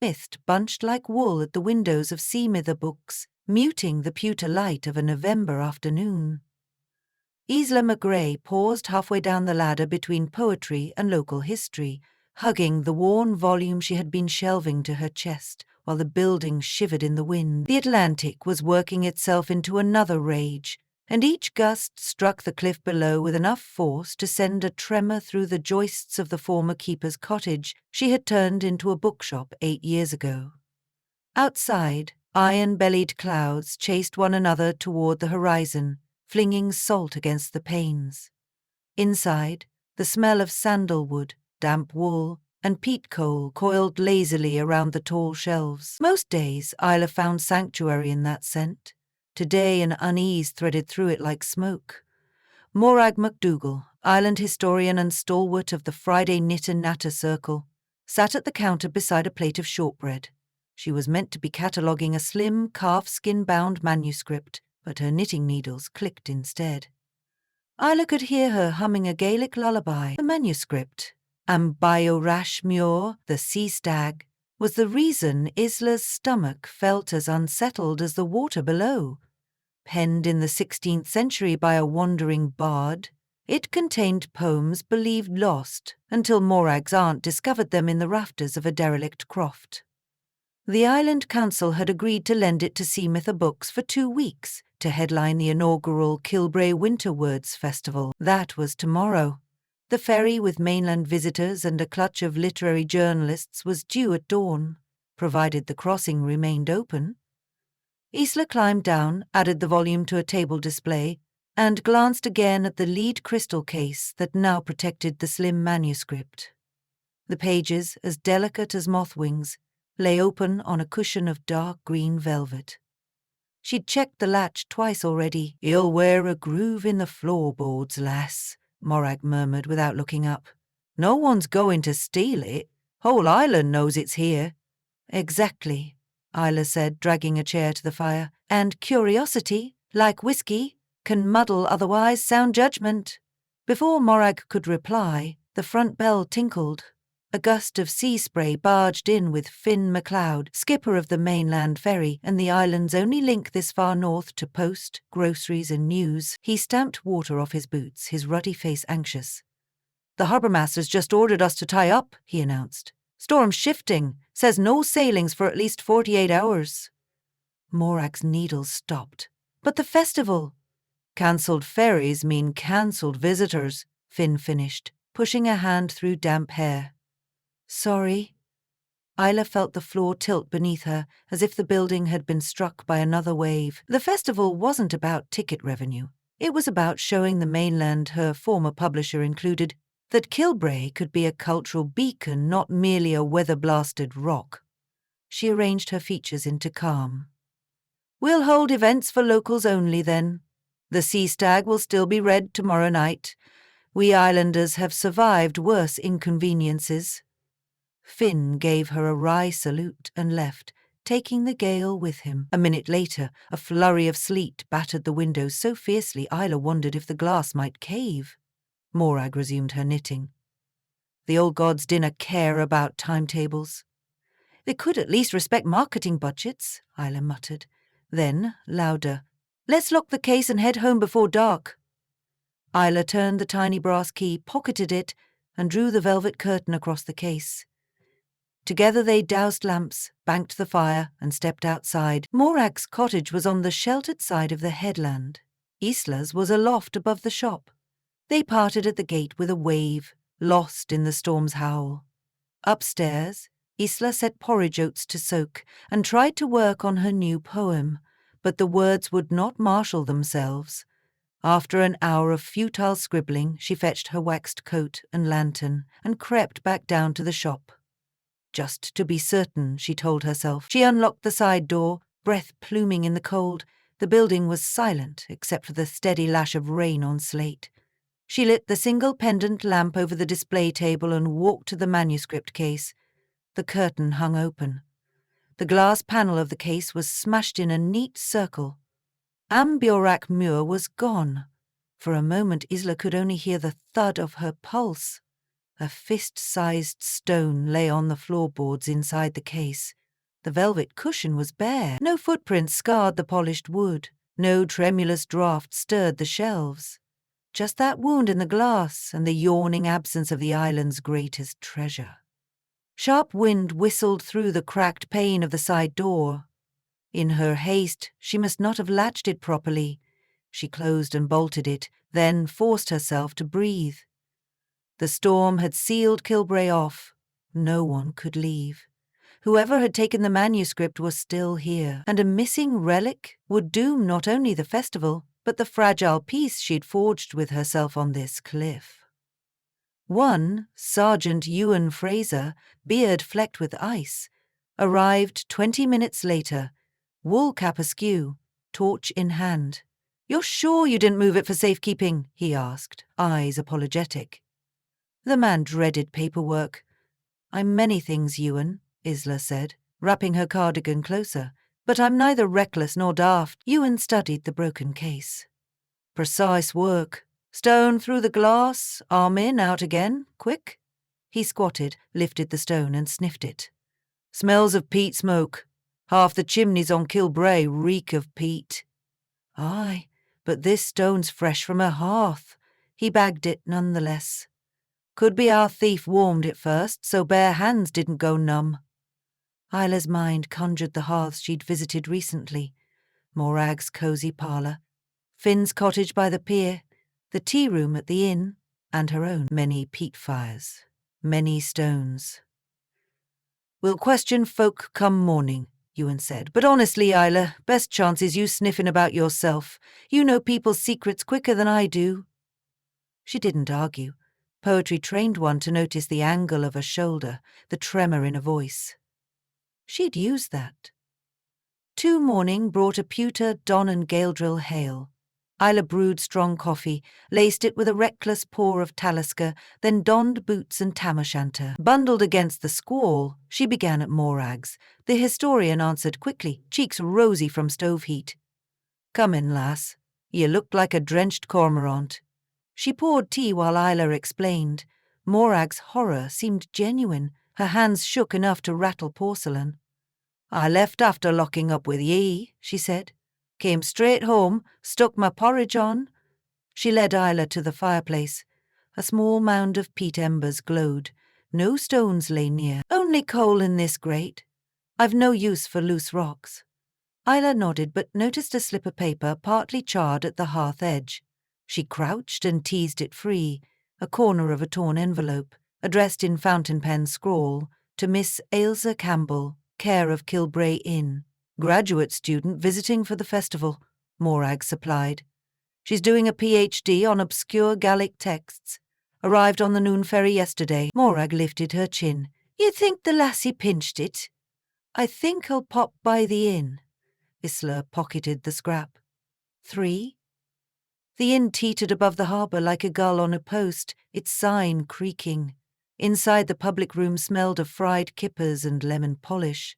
mist bunched like wool at the windows of Seamither Books, muting the pewter light of a November afternoon. Isla McGray paused halfway down the ladder between poetry and local history, hugging the worn volume she had been shelving to her chest, while the building shivered in the wind. The Atlantic was working itself into another rage, and each gust struck the cliff below with enough force to send a tremor through the joists of the former keeper's cottage she had turned into a bookshop 8 years ago. Outside, iron-bellied clouds chased one another toward the horizon, flinging salt against the panes. Inside, the smell of sandalwood, damp wool, and peat coal coiled lazily around the tall shelves. Most days, Isla found sanctuary in that scent. Today, an unease threaded through it like smoke. Morag MacDougall, island historian and stalwart of the Friday Knit and Natter Circle, sat at the counter beside a plate of shortbread. She was meant to be cataloguing a slim, calfskin-bound manuscript, but her knitting needles clicked instead. Isla could hear her humming a Gaelic lullaby. The manuscript, Am Beorash Muir, the sea stag, was the reason Isla's stomach felt as unsettled as the water below. Penned in the 16th century by a wandering bard, it contained poems believed lost until Morag's aunt discovered them in the rafters of a derelict croft. The Island Council had agreed to lend it to Seamither Books for 2 weeks to headline the inaugural Kilbrae Winter Words Festival. That was tomorrow. The ferry with mainland visitors and a clutch of literary journalists was due at dawn, provided the crossing remained open. Isla climbed down, added the volume to a table display, and glanced again at the lead crystal case that now protected the slim manuscript. The pages, as delicate as moth wings, lay open on a cushion of dark green velvet. She'd checked the latch twice already. "You'll wear a groove in the floorboards, lass," Morag murmured without looking up. "No one's going to steal it. Whole island knows it's here." "Exactly," Isla said, dragging a chair to the fire. "And curiosity, like whiskey, can muddle otherwise sound judgment." Before Morag could reply, the front bell tinkled. A gust of sea spray barged in with Finn MacLeod, skipper of the mainland ferry and the island's only link this far north to post, groceries and news. He stamped water off his boots, his ruddy face anxious. "The harbourmaster's just ordered us to tie up," he announced. "Storm's shifting. Says no sailings for at least 48 hours. Morag's needles stopped. "But the festival!" "Cancelled ferries mean cancelled visitors," Finn finished, pushing a hand through damp hair. "Sorry." Isla felt the floor tilt beneath her, as if the building had been struck by another wave. The festival wasn't about ticket revenue. It was about showing the mainland her former publisher included that Kilbrae could be a cultural beacon, not merely a weather-blasted rock. She arranged her features into calm. "We'll hold events for locals only, then. The Sea Stag will still be read tomorrow night. We islanders have survived worse inconveniences." Finn gave her a wry salute and left, taking the gale with him. A minute later, a flurry of sleet battered the windows so fiercely Isla wondered if the glass might cave. Morag resumed her knitting. "The old gods dinna care about timetables." "They could at least respect marketing budgets," Isla muttered. Then, louder, "Let's lock the case and head home before dark." Isla turned the tiny brass key, pocketed it, and drew the velvet curtain across the case. Together they doused lamps, banked the fire, and stepped outside. Morag's cottage was on the sheltered side of the headland. Isla's was aloft above the shop. They parted at the gate with a wave, lost in the storm's howl. Upstairs, Isla set porridge oats to soak and tried to work on her new poem, but the words would not marshal themselves. After an hour of futile scribbling, she fetched her waxed coat and lantern and crept back down to the shop. Just to be certain, she told herself. She unlocked the side door, breath pluming in the cold. The building was silent except for the steady lash of rain on slate. She lit the single pendant lamp over the display table and walked to the manuscript case. The curtain hung open. The glass panel of the case was smashed in a neat circle. Am Beorash Muir was gone. For a moment Isla could only hear the thud of her pulse. A fist-sized stone lay on the floorboards inside the case. The velvet cushion was bare. No footprints scarred the polished wood. No tremulous draught stirred the shelves. Just that wound in the glass and the yawning absence of the island's greatest treasure. Sharp wind whistled through the cracked pane of the side door. In her haste, she must not have latched it properly. She closed and bolted it, then forced herself to breathe. The storm had sealed Kilbrae off. No one could leave. Whoever had taken the manuscript was still here, and a missing relic would doom not only the festival, but the fragile peace she'd forged with herself on this cliff. One, Sergeant Ewan Fraser, beard flecked with ice, arrived 20 minutes later, wool cap askew, torch in hand. "You're sure you didn't move it for safekeeping?" he asked, eyes apologetic. The man dreaded paperwork. "I'm many things, Ewan," Isla said, wrapping her cardigan closer, "but I'm neither reckless nor daft." Ewan studied the broken case. "Precise work. Stone through the glass, arm in, out again, quick." He squatted, lifted the stone and sniffed it. "Smells of peat smoke. Half the chimneys on Kilbrae reek of peat." "Aye, but this stone's fresh from her hearth." He bagged it nonetheless. "Could be our thief warmed it first, so bare hands didn't go numb." Isla's mind conjured the hearths she'd visited recently. Morag's cosy parlour, Finn's cottage by the pier, the tea room at the inn, and her own. Many peat fires, many stones. "We'll question folk come morning," Ewan said. "But honestly, Isla, best chance is you sniffing about yourself. You know people's secrets quicker than I do." She didn't argue. Poetry trained one to notice the angle of a shoulder, the tremor in a voice. She'd use that. 2 morning brought a pewter Don and Gaeldrill hale. Isla brewed strong coffee, laced it with a reckless pour of Talisker, then donned boots and tam o' shanter. Bundled against the squall, she began at Morag's. The historian answered quickly, cheeks rosy from stove heat. "Come in, lass. You looked like a drenched cormorant." She poured tea while Isla explained. Morag's horror seemed genuine. Her hands shook enough to rattle porcelain. "I left after locking up with ye," she said. "Came straight home, stuck my porridge on." She led Isla to the fireplace. A small mound of peat embers glowed. No stones lay near. "Only coal in this grate. I've no use for loose rocks." Isla nodded but noticed a slip of paper partly charred at the hearth edge. She crouched and teased it free, a corner of a torn envelope, addressed in fountain pen scrawl, to Miss Ailsa Campbell, care of Kilbrae Inn. "Graduate student visiting for the festival," Morag supplied. "She's doing a PhD on obscure Gaelic texts. Arrived on the noon ferry yesterday." Morag lifted her chin. "You think the lassie pinched it?" "I think I'll pop by the inn." Isla pocketed the scrap. 3. The inn teetered above the harbour like a gull on a post, its sign creaking. Inside the public room smelled of fried kippers and lemon polish.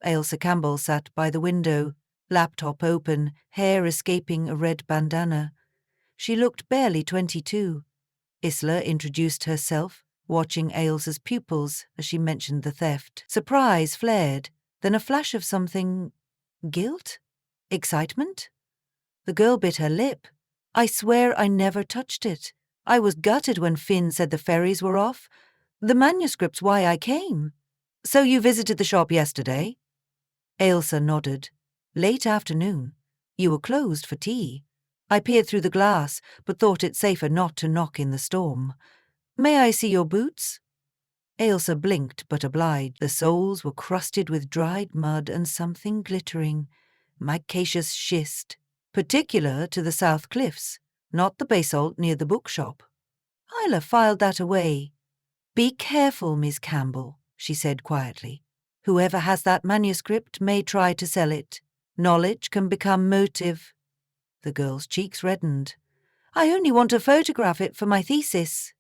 Ailsa Campbell sat by the window, laptop open, hair escaping a red bandana. She looked barely 22. Isla introduced herself, watching Ailsa's pupils as she mentioned the theft. Surprise flared, then a flash of something. Guilt? Excitement? The girl bit her lip. "I swear I never touched it. I was gutted when Finn said the ferries were off. The manuscript's why I came." "So you visited the shop yesterday?" Ailsa nodded. "Late afternoon. You were closed for tea. I peered through the glass, but thought it safer not to knock in the storm. May I see your boots?" Ailsa blinked but obliged. The soles were crusted with dried mud and something glittering. Micaceous schist. Particular to the South Cliffs, not the basalt near the bookshop. Isla filed that away. "Be careful, Miss Campbell," she said quietly. "Whoever has that manuscript may try to sell it. Knowledge can become motive." The girl's cheeks reddened. "I only want to photograph it for my thesis."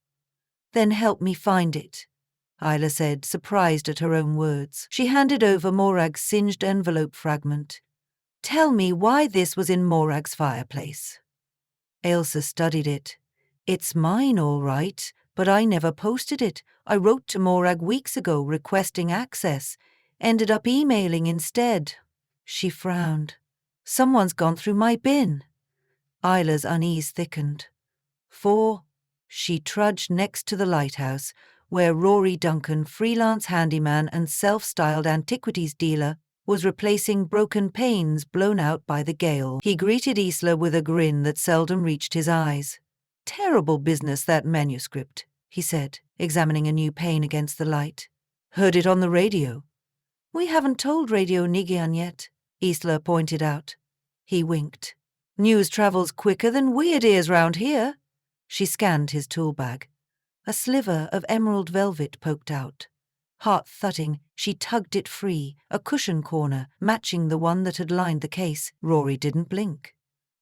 "Then help me find it," Isla said, surprised at her own words. She handed over Morag's singed envelope fragment. "Tell me why this was in Morag's fireplace." Ailsa studied it. "It's mine, all right, But I never posted it. I wrote to Morag weeks ago requesting access. Ended up emailing instead. She frowned. Someone's gone through my bin. Isla's unease thickened. 4. She trudged next to the lighthouse, where Rory Duncan, freelance handyman and self-styled antiquities dealer, was replacing broken panes blown out by the gale. He greeted Isla with a grin that seldom reached his eyes. "Terrible business, that manuscript," he said, examining a new pane against the light. "Heard it on the radio." "We haven't told Radio Nigyan yet," Isla pointed out. He winked. "News travels quicker than weird ears round here." She scanned his tool bag. A sliver of emerald velvet poked out. Heart thudding, she tugged it free, a cushion corner matching the one that had lined the case. Rory didn't blink.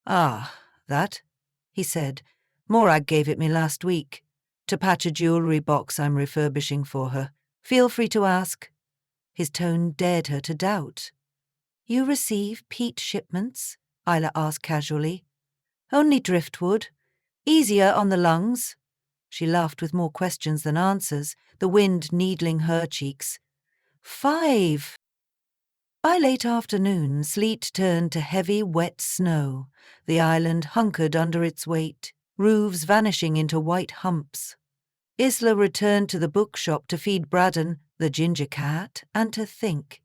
"Ah, that?" he said. "Morag gave it me last week, to patch a jewellery box I'm refurbishing for her. Feel free to ask." His tone dared her to doubt. "You receive peat shipments?" Isla asked casually. "Only driftwood. Easier on the lungs." She laughed with more questions than answers, the wind needling her cheeks. 5. By late afternoon, sleet turned to heavy, wet snow. The island hunkered under its weight, roofs vanishing into white humps. Isla returned to the bookshop to feed Braddon, the ginger cat, and to think.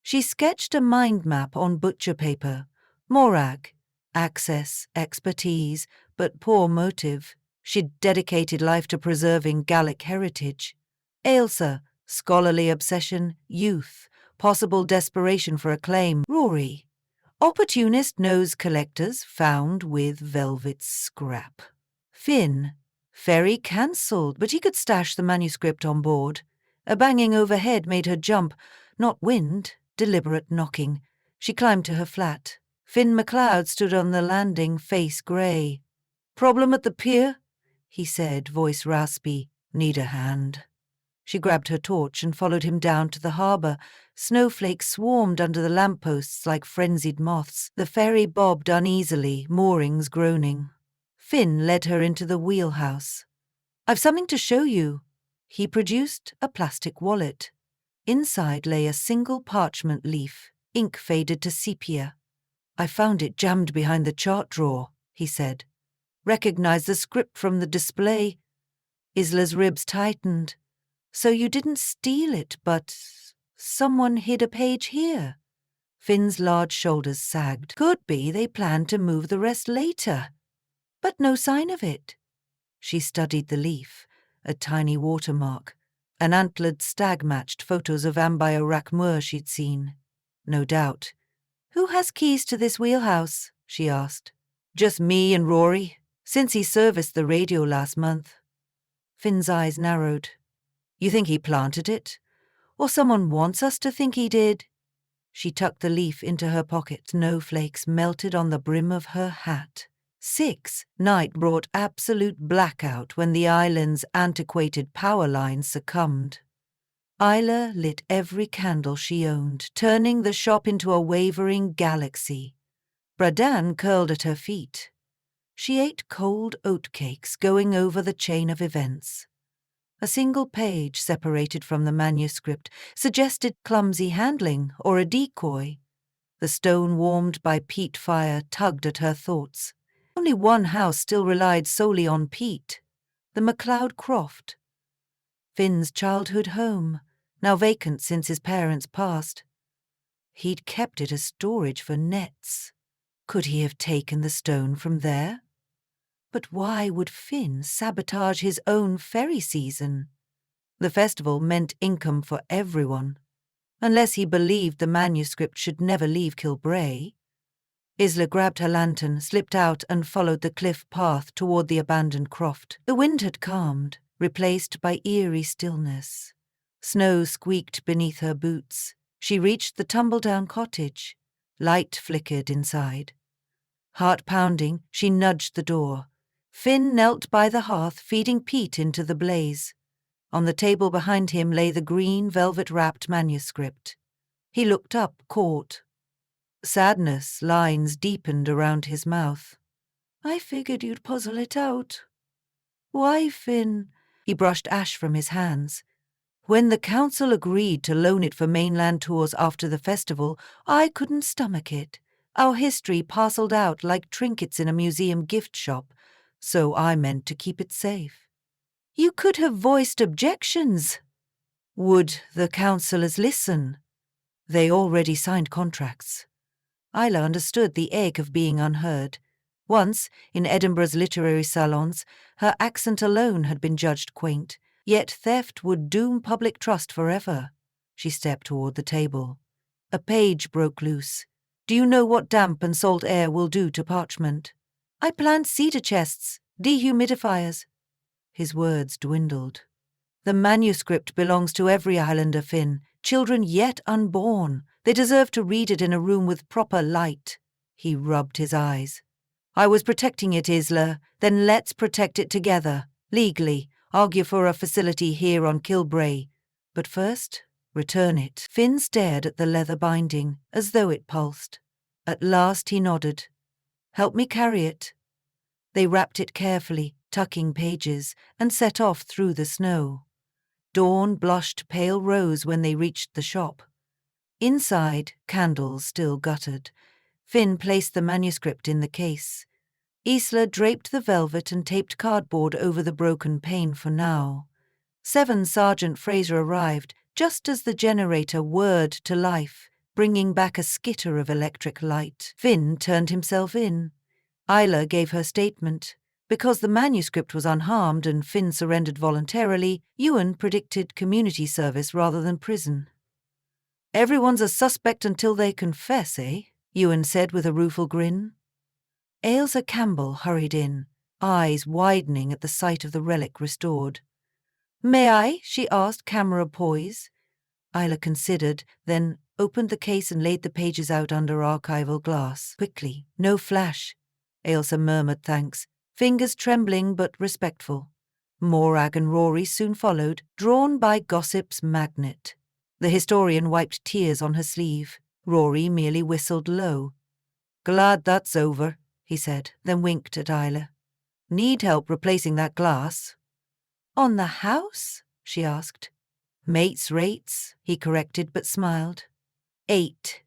She sketched a mind map on butcher paper. Morag. Access, expertise, but poor motive. She'd dedicated life to preserving Gallic heritage. Ailsa. Scholarly obsession, youth, possible desperation for acclaim. Rory. Opportunist nose collectors found with velvet scrap. Finn. Ferry cancelled, but he could stash the manuscript on board. A banging overhead made her jump, not wind, deliberate knocking. She climbed to her flat. Finn MacLeod stood on the landing, face grey. "Problem at the pier?" he said, voice raspy. "Need a hand." She grabbed her torch and followed him down to the harbour. Snowflakes swarmed under the lampposts like frenzied moths. The ferry bobbed uneasily, moorings groaning. Finn led her into the wheelhouse. "I've something to show you." He produced a plastic wallet. Inside lay a single parchment leaf, ink faded to sepia. "I found it jammed behind the chart drawer," he said. "Recognized the script from the display." Isla's ribs tightened. "So you didn't steal it, but someone hid a page here." Finn's large shoulders sagged. "Could be they planned to move the rest later. But no sign of it." She studied the leaf, a tiny watermark. An antlered stag matched photos of Ambire Moor she'd seen. No doubt. "Who has keys to this wheelhouse?" she asked. "Just me and Rory, since he serviced the radio last month." Finn's eyes narrowed. "You think he planted it? Or someone wants us to think he did?" She tucked the leaf into her pocket. Snowflakes melted on the brim of her hat. 6. Night brought absolute blackout when the island's antiquated power lines succumbed. Isla lit every candle she owned, turning the shop into a wavering galaxy. Bradan curled at her feet. She ate cold oatcakes, going over the chain of events. A single page separated from the manuscript suggested clumsy handling or a decoy. The stone warmed by peat fire tugged at her thoughts. Only one house still relied solely on peat, the MacLeod Croft. Finn's childhood home, now vacant since his parents passed. He'd kept it as storage for nets. Could he have taken the stone from there? But why would Finn sabotage his own ferry season? The festival meant income for everyone, unless he believed the manuscript should never leave Kilbray. Isla grabbed her lantern, slipped out and followed the cliff path toward the abandoned croft. The wind had calmed, replaced by eerie stillness. Snow squeaked beneath her boots. She reached the tumble-down cottage. Light flickered inside. Heart pounding, she nudged the door. Finn knelt by the hearth, feeding peat into the blaze. On the table behind him lay the green, velvet-wrapped manuscript. He looked up, caught. Sadness lines deepened around his mouth. "I figured you'd puzzle it out." "Why, Finn? He brushed ash from his hands. When the council agreed to loan it for mainland tours after the festival, I couldn't stomach it. Our history parceled out like trinkets in a museum gift shop, so I meant to keep it safe. You could have voiced objections. Would the councillors listen? They already signed contracts. Isla understood the ache of being unheard. Once, in Edinburgh's literary salons, her accent alone had been judged quaint, yet theft would doom public trust forever. She stepped toward the table. A page broke loose. Do you know what damp and salt air will do to parchment? I planned cedar chests, dehumidifiers. His words dwindled. The manuscript belongs to every Highlander, Finn, children yet unborn. They deserve to read it in a room with proper light. He rubbed his eyes. I was protecting it, Isla. Then let's protect it together. Legally, argue for a facility here on Kilbray. But first, return it. Finn stared at the leather binding, as though it pulsed. At last he nodded. Help me carry it. They wrapped it carefully, tucking pages, and set off through the snow. Dawn blushed pale rose when they reached the shop. Inside, candles still guttered. Finn placed the manuscript in the case. Isla draped the velvet and taped cardboard over the broken pane for now. 7 Sergeant Fraser arrived, just as the generator whirred to life, bringing back a skitter of electric light. Finn turned himself in. Isla gave her statement. Because the manuscript was unharmed and Finn surrendered voluntarily, Ewan predicted community service rather than prison. Everyone's a suspect until they confess, eh? Ewan said with a rueful grin. Ailsa Campbell hurried in, eyes widening at the sight of the relic restored. May I? She asked, camera poise. Isla considered, then opened the case and laid the pages out under archival glass. Quickly, no flash. Ailsa murmured thanks, fingers trembling but respectful. Morag and Rory soon followed, drawn by gossip's magnet. The historian wiped tears on her sleeve. Rory merely whistled low. Glad that's over, he said, then winked at Isla. Need help replacing that glass? On the house? She asked. Mates' rates, he corrected but smiled. 8.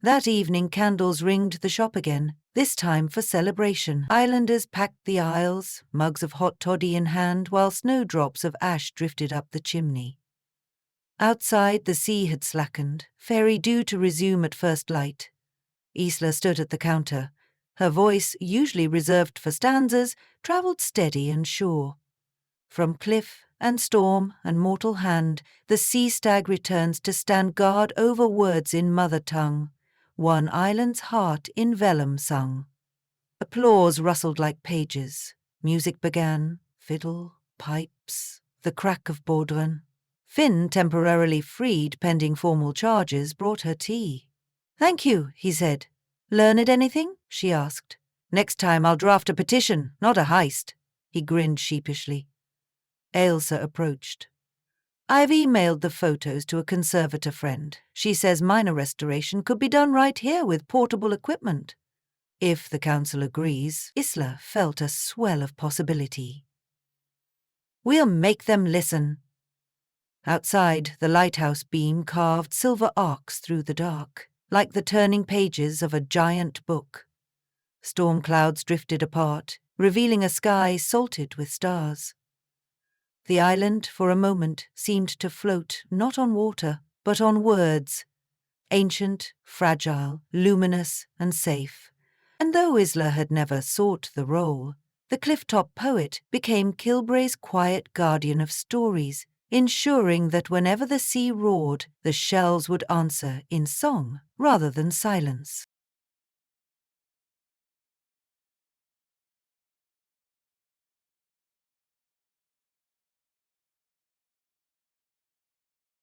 That evening candles ringed the shop again, this time for celebration. Islanders packed the aisles, mugs of hot toddy in hand, while snowdrops of ash drifted up the chimney. Outside, the sea had slackened, fairy due to resume at first light. Isla stood at the counter. Her voice, usually reserved for stanzas, travelled steady and sure. From cliff and storm and mortal hand, the sea stag returns to stand guard over words in mother tongue, one island's heart in vellum sung. Applause rustled like pages. Music began, fiddle, pipes, the crack of baudrin. Finn, temporarily freed pending formal charges, brought her tea. Thank you, he said. Learned anything? She asked. Next time I'll draft a petition, not a heist. He grinned sheepishly. Ailsa approached. I've emailed the photos to a conservator friend. She says minor restoration could be done right here with portable equipment. If the council agrees, Isla felt a swell of possibility. We'll make them listen. Outside, the lighthouse beam carved silver arcs through the dark, like the turning pages of a giant book. Storm clouds drifted apart, revealing a sky salted with stars. The island, for a moment, seemed to float not on water, but on words. Ancient, fragile, luminous, and safe. And though Isla had never sought the role, the clifftop poet became Kilbray's quiet guardian of stories, ensuring that whenever the sea roared, the shells would answer in song rather than silence.